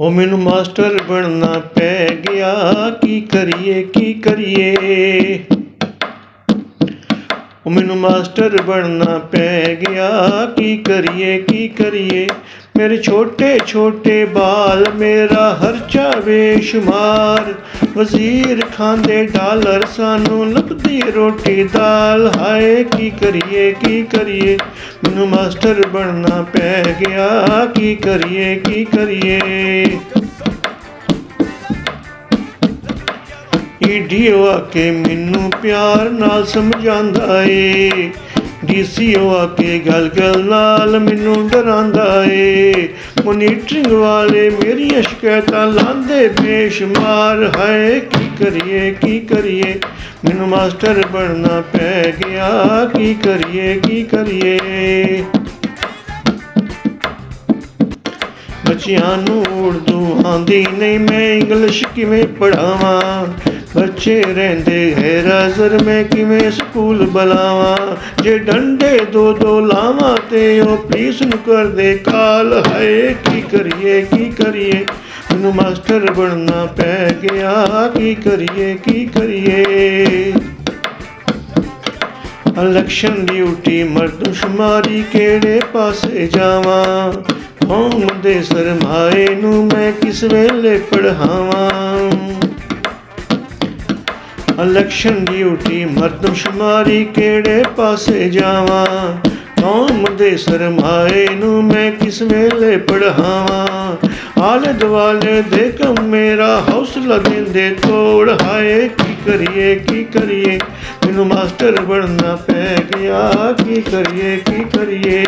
ओ मैनू मास्टर बनना पै गया, की करिए की करिए। ओ मैनू मास्टर बनना पै गया, की करिए। मेरे छोटे छोटे बाल, मेरा हरचा बेशुमार। वजीर खांदे डॉलर, सानू लभदी रोटी दाल। हाय की करिए। मैनू मास्टर बनना पै गया, की करिए। ईडीओ आके मैनू प्यार नाल समझांदा ए, डीसीओ आके गल गल नाल मैनू डरांदा ए। मोनीटरिंग वाले मेरियां शिकायतां लांदे बेशुमार। हाय की करिए। मैनू मास्टर बनना पै गया, की करिए। बच्चियां नू उर्दू आंदी नहीं, मैं इंग्लिश किवें पढ़ावां। बच्चे रहिंदे गैर-हाज़र, मैं किवें स्कूल बुलावां। जे डंडे दो लावां ते ओ पुलिस नू करदे काल। हाय की करिए। मैनू मास्टर बनना पै गया, की करिए। इलेक्शन ड्यूटी मरदमशुमारी, केड़े पासे जावां। कौम दे सरमाए नू मैं किस वेले पढ़ावां। इलेक्शन ड्यूटी मरदमशुमारी, केड़े पासे जावां। कौम दे सरमाए नू मैं किस वेले पढ़ावां। आले दुआले दे कम मेरा हौसला देंदे तोड़। हाय की करिए। मैनू मास्टर बनना पै गया, की करिए।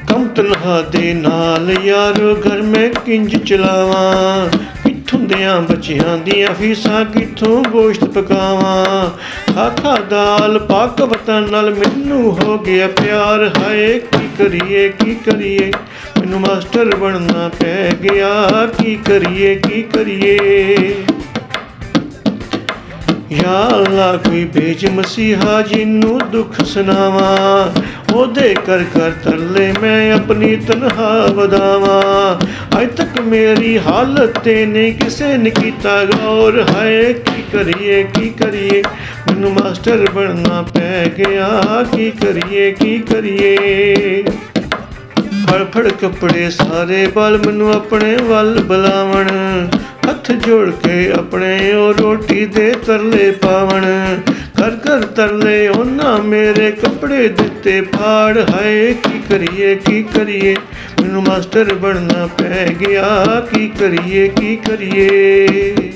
कम तनखा दे नाल यारो घर में किंज चलावां। कित्थों दियां बच्चियां दियां फीसां, कित्थों गोश्त पकावां। खाखा दाल पाक वतन नाल मैनू हो गया प्यार। हाय की करिए। मैनू मास्टर बनना पै गया, की करिए। या अल्लाह कोई भेज मसीहा, जिन्नू दुख सुनावां। ओदे कर तरले मैं अपनी तनखा वधावां। अज तक मेरी हालत ते नहीं किसे ने कीता गौर। हाय की करिए। मैनू मास्टर बनना पै गया, की करिए। फड़ कपड़े सारे बाल, मैनू अपने वल बुलावन। हथ जोड़ के अपने ओ रोटी दे तरले पावन। कर तरले उन्हां मेरे कपड़े दिते फाड़। हाय की करिए। मैनू मास्टर बनना पै गया, की करिए।